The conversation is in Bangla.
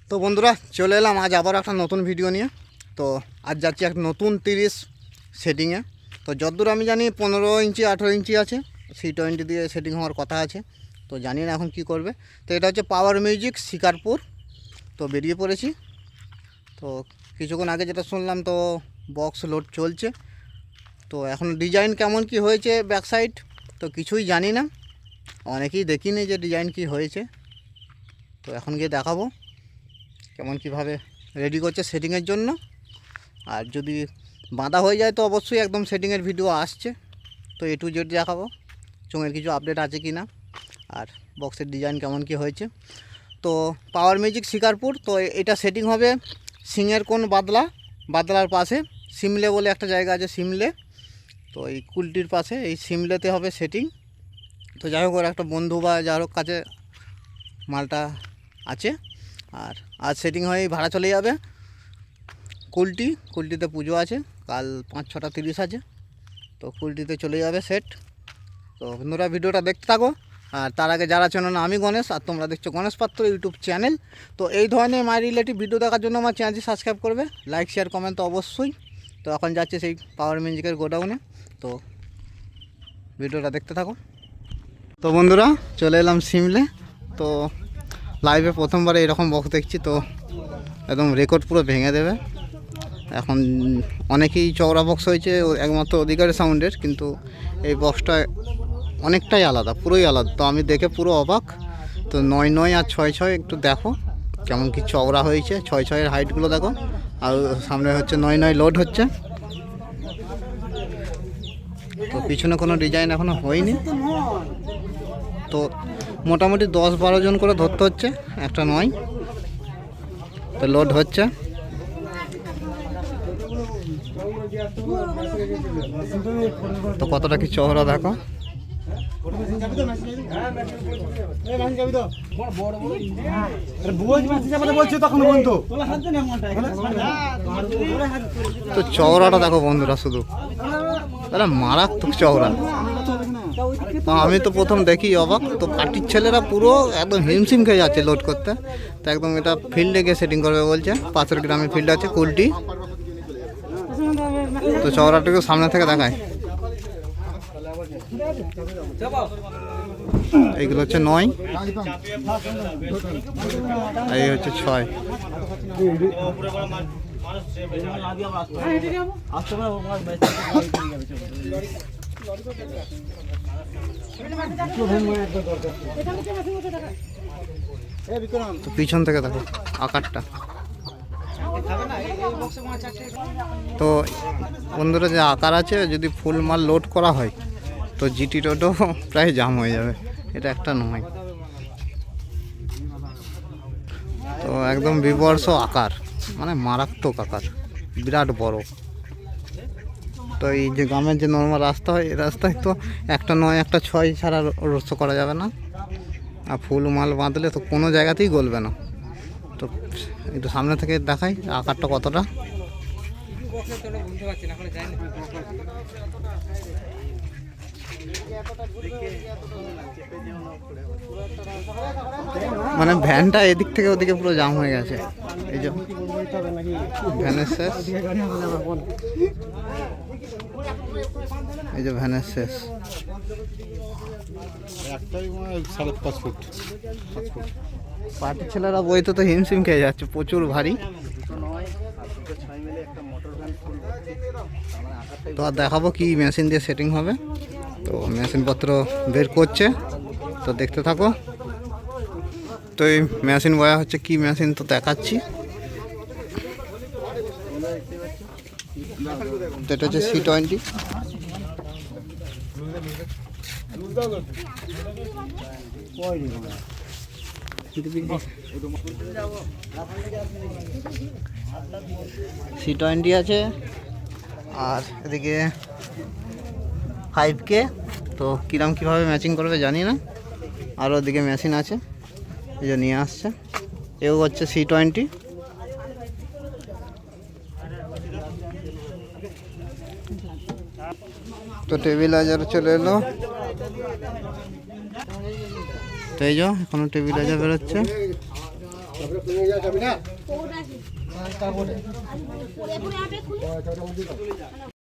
তো বন্ধুরা চলে এলাম আজ আবার একটা নতুন ভিডিও নিয়ে। তো আজ যাচ্ছি এক নতুন 30 সেটিংয়ে। তো যতদূর আমি জানি 15 ইঞ্চি 18 ইঞ্চি আছে, C20 দিয়ে সেটিং হওয়ার কথা আছে। তো জানি না এখন কি করবে। তো এটা হচ্ছে পাওয়ার মিউজিক শিকারপুর। তো বেরিয়ে পড়েছি। তো কিছুক্ষণ আগে যেটা শুনলাম তো বক্স লোড চলছে। তো এখন ডিজাইন কেমন কি হয়েছে ব্যাক সাইড তো কিছুই জানি না, অনেকেই দেখিনি যে ডিজাইন কি হয়েছে। তো এখন গিয়ে দেখাবো কেমন কিভাবে রেডি করছে সেটিংয়ের জন্য। আর যদি বাঁধা হয়ে যায় তো অবশ্যই একদম সেটিংয়ের ভিডিও আসছে। তো A to Z দেখাবো চোঙের কিছু আপডেট আছে কি না, আর বক্সের ডিজাইন কেমন কি হয়েছে। তো পাওয়ার মিউজিক শিকারপুর। তো এটা সেটিং হবে সিংয়ের কোন বাদলার পাশে সিমলে বলে একটা জায়গা আছে, সিমলে। তো এই কুলটির পাশে এই সিমলেতে হবে সেটিং। তো যাই হোক ওর একটা বন্ধু বা যার হোক কাছে মালটা আছে। আর আজ সেটিং হয়ে ভাড়া চলে যাবে কুলটিতে পুজো আছে, কাল 5-6টা 30 আছে। তো কুলটিতে চলে যাবে সেট। তো বন্ধুরা ভিডিওটা দেখতে থাকো। আর তার আগে যারা চেনো না, আমি গণেশ আর তোমরা দেখছো গণেশ পাত্র ইউটিউব চ্যানেল। তো এই ধরনের মাই রিলেটিভ ভিডিও দেখার জন্য আমার চ্যানেলটি সাবস্ক্রাইব করবে, লাইক শেয়ার কমেন্ট তো অবশ্যই। তো এখন যাচ্ছে সেই পাওয়ার মিউজিকের গোডাউনে। তো ভিডিওটা দেখতে থাকো। তো বন্ধুরা চলে এলাম সিমলে। তো লাইভে প্রথমবারে এরকম বক্স দেখছি, তো একদম রেকর্ড পুরো ভেঙে দেবে। এখন অনেকেই চওড়া বক্স হয়েছে একমাত্র অধিকারের সাউন্ডের, কিন্তু এই বক্সটা অনেকটাই আলাদা, পুরোই আলাদা। তো আমি দেখে পুরো অবাক। তো 9-9 আর 6-6 একটু দেখো কেমন কি চওড়া হয়েছে, 6-6 এর হাইটগুলো দেখো। আর সামনে হচ্ছে 9-9 লোড হচ্ছে। তো পিছনে কোনো ডিজাইন এখনও হয়নি। তো মোটামুটি 10-12 জন করে ধরতে হচ্ছে, একটা নয়। তো লোড হচ্ছে। তো কতটা কি চওড়া দেখো। তো চওড়াটা দেখো বন্ধুরা, শুধু মারাত্মক চওড়া। আমি তো প্রথম দেখি অবাক। তো পার্টির ছেলেরা পুরো একদম হিমশিম খেয়ে যাচ্ছে লোড করতে। তো একদম এটা ফিল্ডে গিয়ে সেটিং করবে বলছে, পাশের গ্রামে ফিল্ড আছে কুলটি। তো চওড়াটাকে সামনে থেকে দেখায়। এইগুলো হচ্ছে 9, এই হচ্ছে 6। তো পিছন থেকে দেখো আকারটা। তো বন্ধুরা যে আকার আছে, যদি ফুল মাল লোড করা হয় তো জিটি রোডও প্রায় জাম হয়ে যাবে, এটা একটা নয়। তো একদম বিবর্ষ আকার, মানে মারাত্মক আকার, বিরাট বড়। তো এই যে গ্রামের যে নর্মাল রাস্তা হয়, এই রাস্তায় তো একটা 9 একটা 6 ছাড়া রস্য করা যাবে না। আর ফুল মাল বাঁধলে তো কোনো জায়গাতেই গলবে না। তো একটু সামনে থেকে দেখাই আকারটা কতটা। মানে ভ্যানটা এদিক থেকে ওদিকে পুরো জাম হয়ে গেছে। এই যে ভ্যানের শেষ, এই যে ভ্যানের শেষ। পার্টির ছেলেরা বইতে তো হিমশিম খেয়ে যাচ্ছে, প্রচুর ভারী। তো আর দেখাবো কি মেশিন দিয়ে সেটিং হবে। তো মেশিনপত্র বের করছে, তো দেখতে থাকো। তো এই মেশিন বয়া হচ্ছে কি মেশিন তো দেখাচ্ছি। তো এটা হচ্ছে C20। C20 আছে, আর এদিকে 5K। তো কিরম কীভাবে ম্যাচিং করবে জানি না। আর ওদিকে মেশিন আছে, এই যে নিয়ে আসছে। এও হচ্ছে C20। তো টেবিলাইজার চলে এলো। তো এই যে এখনো টেবিলাইজার বেরোচ্ছে। নিয়ে যাও যাবি না কোড আছে তারপরে পরে পরে আপে খুলে